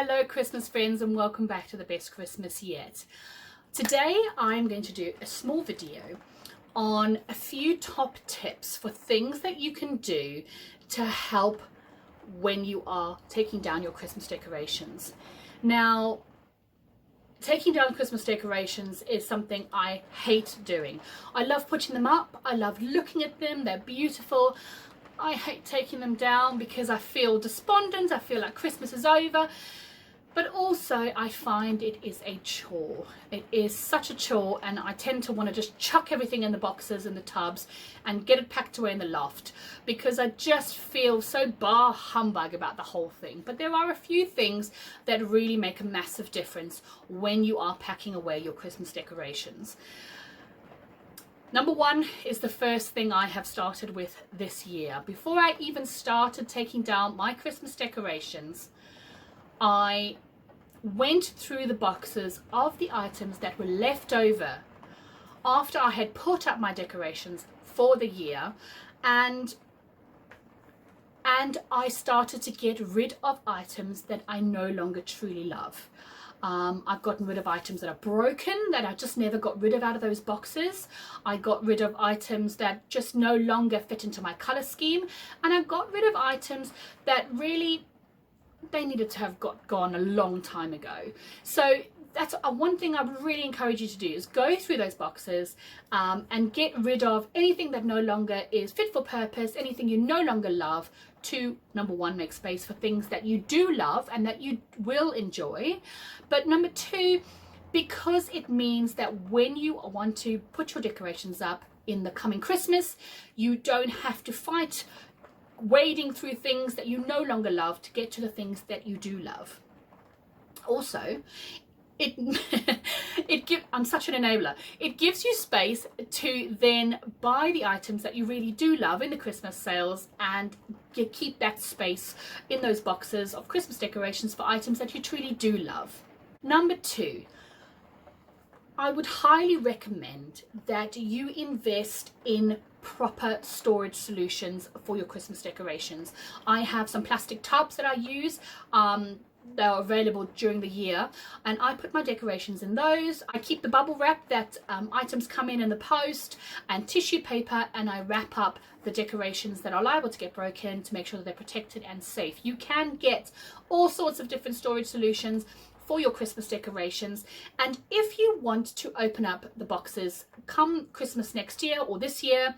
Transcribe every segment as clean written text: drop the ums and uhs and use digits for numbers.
Hello Christmas friends, and welcome back to the best Christmas yet. Today I'm going to do a small video on a few top tips for things that you can do to help when you are taking down your Christmas decorations. Now, taking down Christmas decorations is something I hate doing. I love putting them up, I love looking at them, they're beautiful. I hate taking them down because I feel despondent, I feel like Christmas is over, but also I find it is a chore. It is such a chore, and I tend to want to just chuck everything in the boxes and the tubs and get it packed away in the loft because I just feel so bar humbug about the whole thing. But there are a few things that really make a massive difference when you are packing away your Christmas decorations. Number one is the first thing I have started with this year. Before I even started taking down my Christmas decorations, I went through the boxes of the items that were left over after I had put up my decorations for the year, and I started to get rid of items that I no longer truly love. I've gotten rid of items that are broken, that I just never got rid of out of those boxes. I got rid of items that just no longer fit into my color scheme, and I got rid of items that really they needed to have gone a long time ago. So that's one thing I would really encourage you to do, is go through those boxes and get rid of anything that no longer is fit for purpose, anything you no longer love, to number one, make space for things that you do love and that you will enjoy. But number two, because it means that when you want to put your decorations up in the coming Christmas, you don't have to fight wading through things that you no longer love to get to the things that you do love. Also, I'm such an enabler. It gives you space to then buy the items that you really do love in the Christmas sales, and you keep that space in those boxes of Christmas decorations for items that you truly do love. Number two, I would highly recommend that you invest in proper storage solutions for your Christmas decorations. I have some plastic tubs that I use. They are available during the year, and I put my decorations in those. I keep the bubble wrap that items come in the post, and tissue paper, and I wrap up the decorations that are liable to get broken to make sure that they're protected and safe. You can get all sorts of different storage solutions for your Christmas decorations, and if you want to open up the boxes come Christmas next year or this year,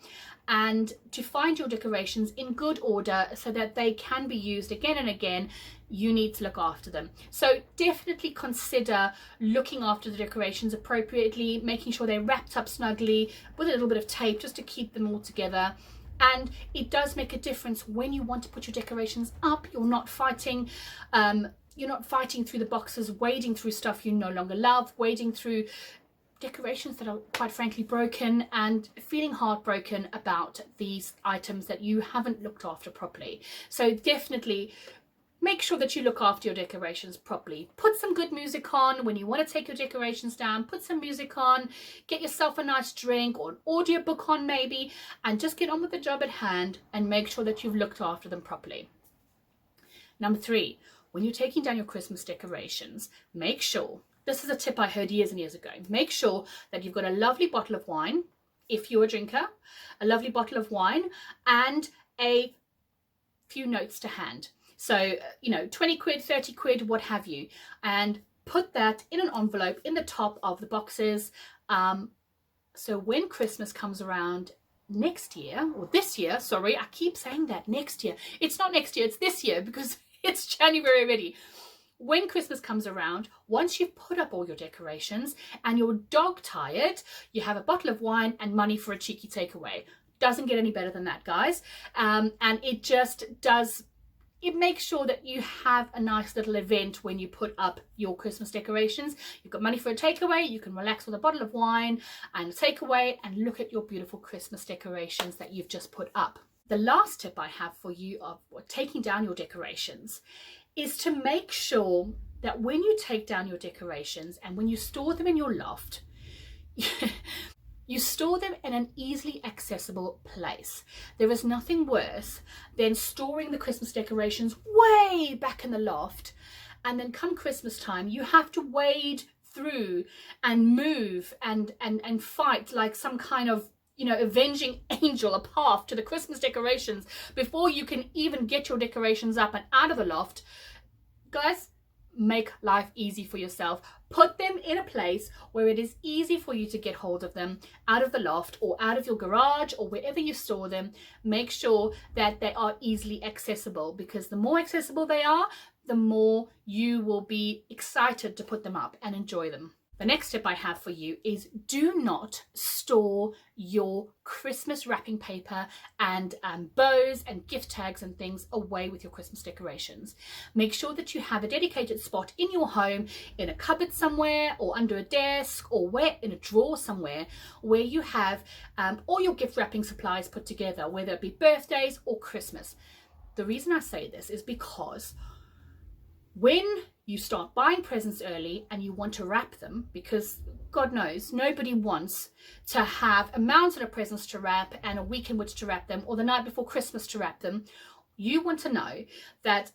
and to find your decorations in good order so that they can be used again and again, you need to look after them. So definitely consider looking after the decorations appropriately, making sure they're wrapped up snugly with a little bit of tape just to keep them all together. And it does make a difference when you want to put your decorations up. You're not fighting through the boxes, wading through stuff you no longer love, wading through decorations that are quite frankly broken, and feeling heartbroken about these items that you haven't looked after properly. So definitely make sure that you look after your decorations properly. Put some good music on when you want to take your decorations down. Put some music on, get yourself a nice drink or an audiobook on maybe, and just get on with the job at hand and make sure that you've looked after them properly. Number three, when you're taking down your Christmas decorations, make sure, this is a tip I heard years and years ago, make sure that you've got a lovely bottle of wine, if you're a drinker, a lovely bottle of wine, and a few notes to hand. So, 20 quid, 30 quid, what have you, and put that in an envelope in the top of the boxes. So when Christmas comes around next year, or this year, sorry, I keep saying that, next year. It's not next year, it's this year, because it's January already. When Christmas comes around, once you've put up all your decorations and you're dog tired, you have a bottle of wine and money for a cheeky takeaway. Doesn't get any better than that, guys. And it just does, it makes sure that you have a nice little event when you put up your Christmas decorations. You've got money for a takeaway, you can relax with a bottle of wine and a takeaway and look at your beautiful Christmas decorations that you've just put up. The last tip I have for you of taking down your decorations is to make sure that when you take down your decorations and when you store them in your loft, you store them in an easily accessible place. There is nothing worse than storing the Christmas decorations way back in the loft and then come Christmas time, you have to wade through and move and fight like some kind of, you know, avenging angel, a path to the Christmas decorations before you can even get your decorations up and out of the loft. Guys, make life easy for yourself. Put them in a place where it is easy for you to get hold of them out of the loft or out of your garage or wherever you store them. Make sure that they are easily accessible, because the more accessible they are, the more you will be excited to put them up and enjoy them. The next tip I have for you is do not store your Christmas wrapping paper and bows and gift tags and things away with your Christmas decorations. Make sure that you have a dedicated spot in your home, in a cupboard somewhere, or under a desk, or where in a drawer somewhere, where you have all your gift wrapping supplies put together, whether it be birthdays or Christmas. The reason I say this is because when you start buying presents early and you want to wrap them, because God knows nobody wants to have a mountain of presents to wrap and a week in which to wrap them, or the night before Christmas to wrap them, you want to know that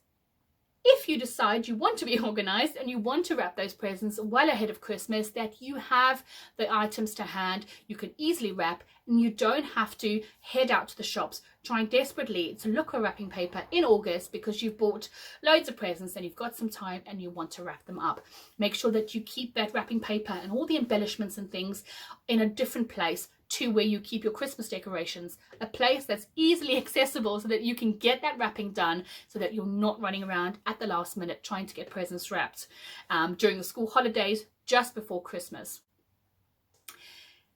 if you decide you want to be organized and you want to wrap those presents well ahead of Christmas, that you have the items to hand, you can easily wrap, and you don't have to head out to the shops trying desperately to look for wrapping paper in August because you've bought loads of presents and you've got some time and you want to wrap them up. Make sure that you keep that wrapping paper and all the embellishments and things in a different place to where you keep your Christmas decorations, a place that's easily accessible so that you can get that wrapping done, so that you're not running around at the last minute trying to get presents wrapped during the school holidays just before Christmas.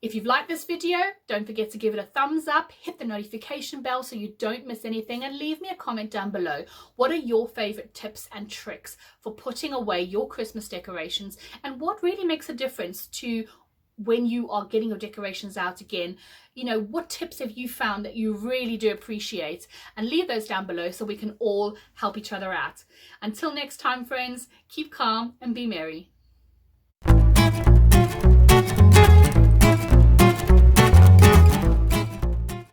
If you've liked this video, don't forget to give it a thumbs up, hit the notification bell so you don't miss anything, and leave me a comment down below. What are your favorite tips and tricks for putting away your Christmas decorations, and what really makes a difference to when you are getting your decorations out again? You know, what tips have you found that you really do appreciate? And leave those down below so we can all help each other out. Until next time, friends, keep calm and be merry.